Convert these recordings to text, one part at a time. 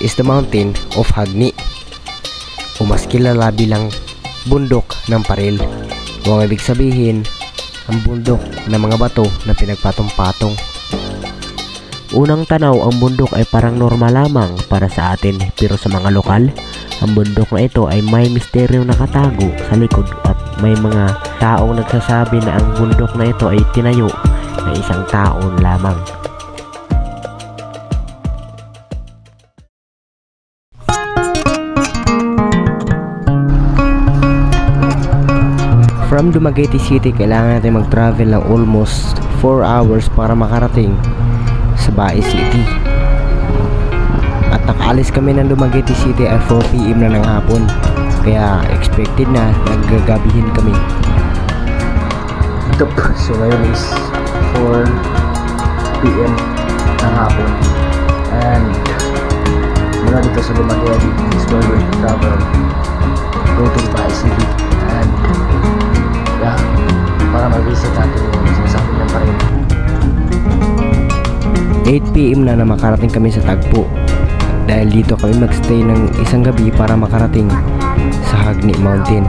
is the mountain of Hagni, o mas kilala bilang bundok ng Parel, o ang ibig sabihin ang bundok ng mga bato na pinagpatong-patong. Unang tanaw, ang bundok ay parang normal lamang para sa atin, pero sa mga lokal, ang bundok na ito ay may misteryo nakatago sa likod at may mga taong nagsasabi na ang bundok na ito ay tinayo na isang taon lamang. From Dumaguete City, kailangan natin mag-travel ng almost 4 hours para makarating sa Bae City. At nakaalis kami ng Dumaguete City ay 4 PM na ng hapon. Kaya expected na naggagabihin kami. So ngayon is 4 PM ng hapon. And mula dito sa Dumaguete is where we're going to travel. Go to Bae City. And yeah, para mag-visit natin yung sinasabi niyan pa rin. 8 PM na makarating kami sa Tagpo. Dahil dito kami magstay ng isang gabi para makarating sa Hagni Mountain.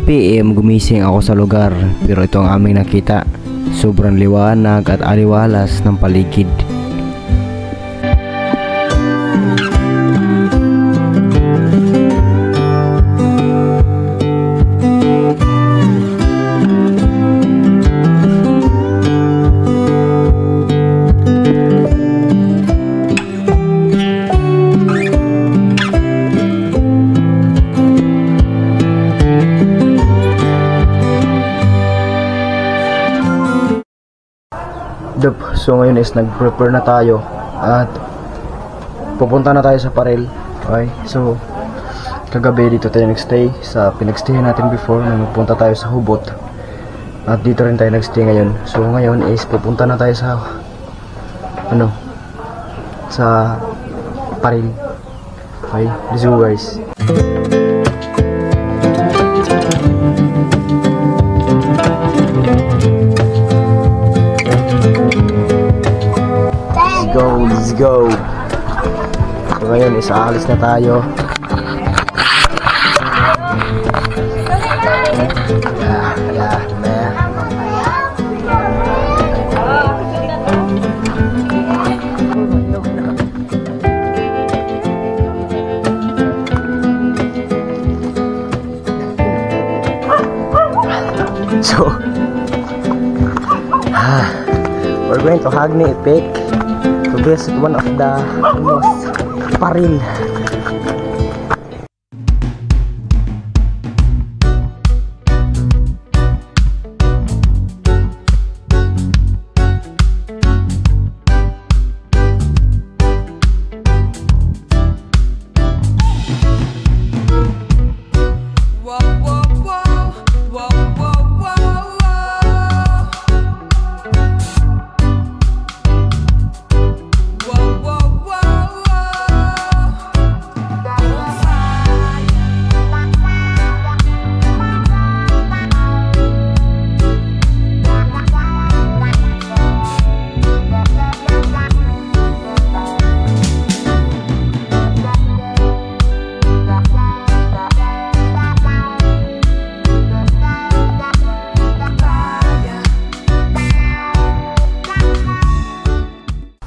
PM gumising ako sa lugar, pero ito ang aming nakita. Sobrang liwanag at aliwalas ng paligid. So ngayon is nag-prepare na tayo at pupunta na tayo sa Parel. Okay, so kagabi dito tayo nagstay sa pinagstayan natin before nung pupunta tayo sa Hubot, at dito rin tayo nagstay ngayon. So ngayon is pupunta na tayo sa sa Parel. Okay, let's go guys. Let's go. So ngayon is aalis na tayo. So we're going to Hagni Peak to visit one of the most Parel.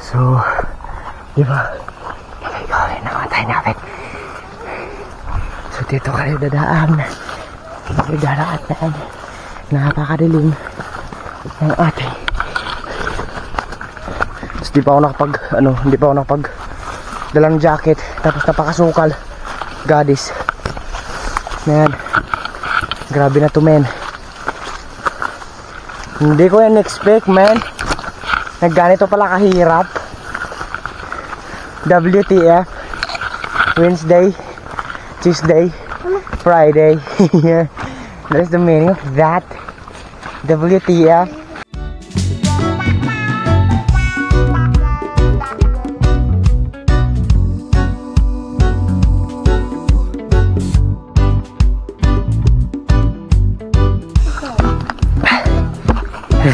So, di ba? Gagawin na tayo namin. So, dito kayo dadaan. Dito dadaan na. Napakadilim ng ating. Tapos di pa ako nakapag dalang jacket. Tapos napakasukal. Gadis. Man. Grabe na to, men. Hindi ko yan expect, man. Nagganito pala kahirap. WTF. Wednesday, Tuesday, Friday. That is the meaning of that. WTF.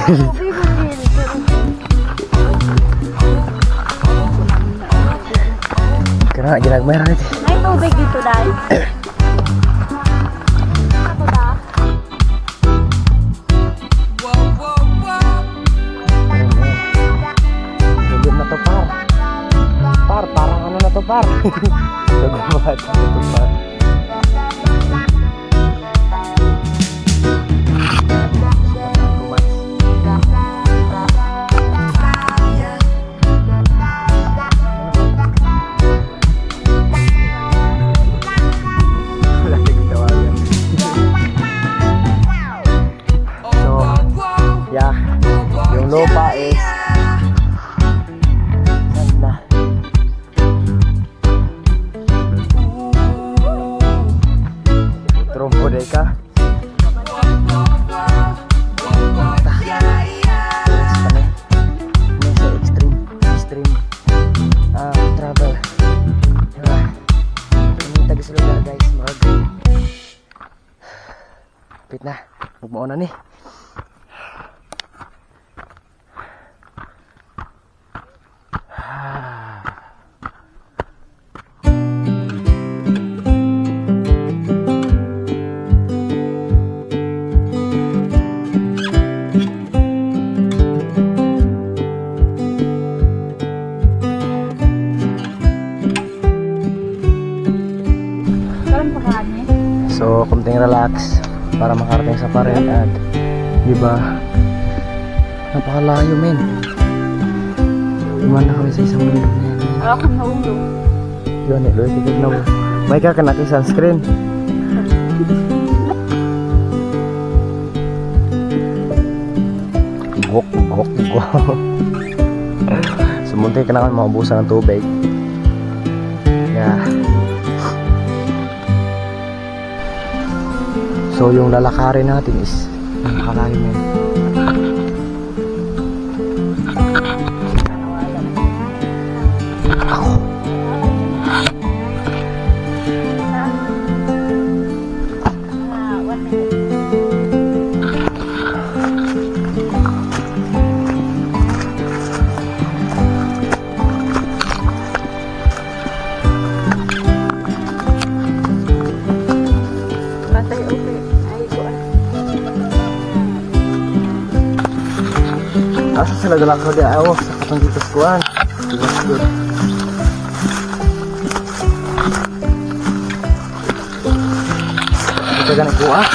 Kena ginagmayra nito. May tubig dito dahil. Ako ba? Lulod na to par. Par, parang ano na to par. Nagbabat na to par. Yung lupa is ganda. Trompo deh ka. Extreme travel. Ini tagi sa lugar guys, mag. Pit na. Magmauna ni. So, kunting relax para makarating sa Parel at diba napakalayo men. Iman na kami sa isang mundo na yan. Ako na ulo. Yun, ilo, tigil na mo. May ka natin sunscreen. Gok. Sumunti ka na kami maubusan ng tubig. Yeah. So yung lalakarin natin is nakalayo na yun. Asa sila galak ko di awo sa katong dito kuan. Good. Dito ganit ko ah.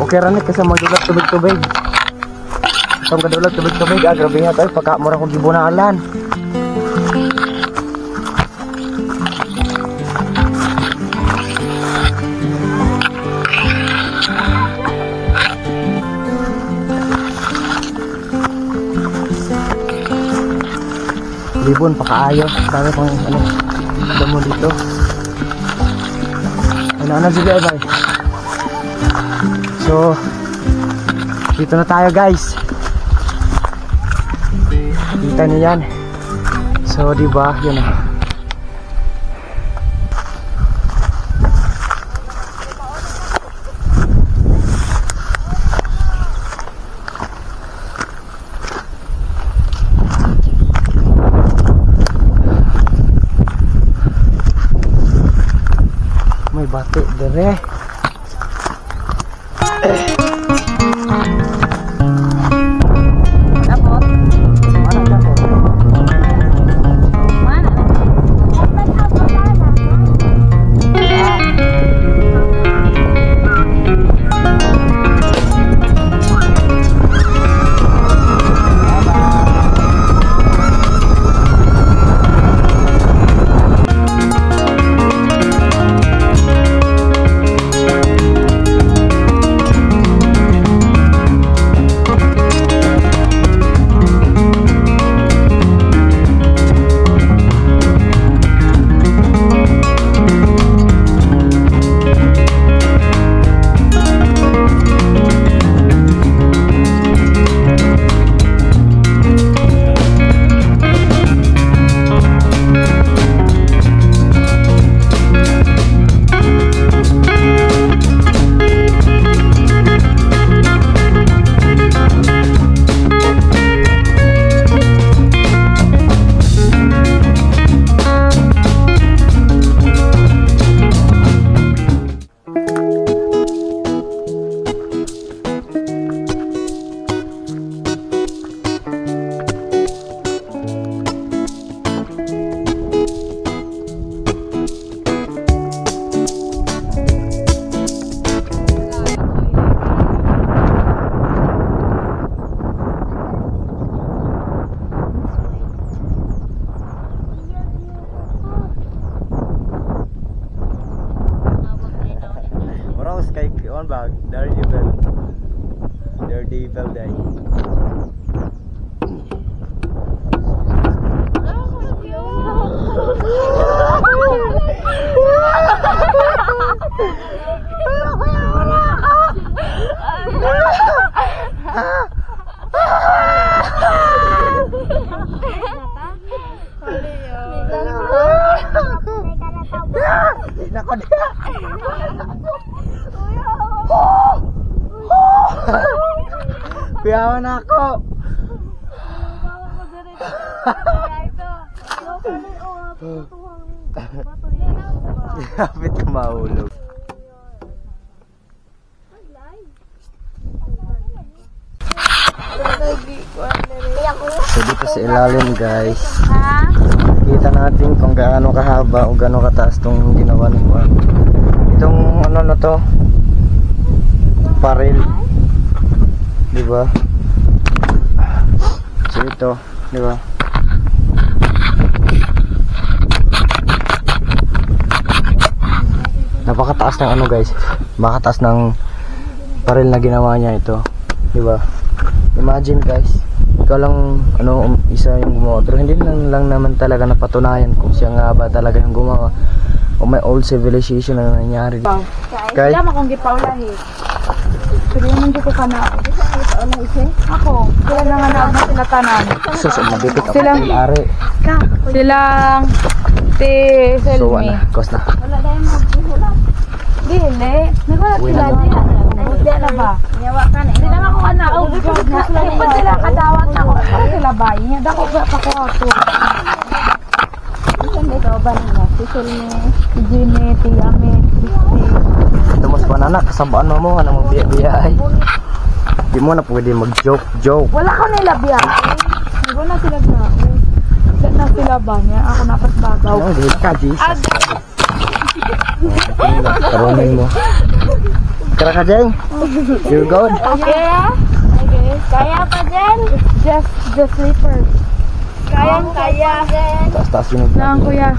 Okay ra ni kasi magdulat tubig-tubig. Tong kadulat tubig-tubig grabe nga tayo pagka mura ko gibunalan. Libon pakaayos sabi pang ano damo dito ano juga bay. So dito na tayo guys, kita niyo yan. So diba yun na. Batik dere. Apa? Mana dapur? Mana? Little day. Piyawan ako. Kapit ka mahulog. So dito sa ilalim guys, kita natin kung gaano kahaba o gaano kataas itong ginawa ng buwan. Itong ano na to, paril, diba? So ito, diba? Napakataas ng ano guys, makataas ng paril na ginawa niya ito, diba? Imagine guys, ikaw lang ano isa yung gumawa, pero hindi lang naman talaga napatunayan kung siya nga ba talaga yung gumawa o may old civilization na nangyari dito. Kaya akong gipaulahi. Pero naman dito ka na ako. Sila na nga na sila tanan. Sus, mabipit ako Silang- ari. Silang ti So Selmi. na, kos na. Wala dahil magbuhulat. Dili. Nagwala Uwi sila na. din. Hindi na ba? Nyawa ka na. Hindi naman ko ka na. Ipan sila kadawat na ko. Ano sila ba? Dako ba pa ko ato. Isan dito ba nila? Si Selmi, si Jenny, si Yami, Christy. Ito mas banana, kasabaan mo ano mong biya-biya ay. Di mo na pwede mag-joke. Wala ko nila biya. Hindi ko na sila na. Saan na sila ba niya? Ako napas bagaw. Ano, di ka, Jesus. Tarunin mo. Kara ka, Jeng. You're good. Okay. Okay. Kaya pa din? Just the slippers. Kaya. Taas-taas yun. Lang kuya.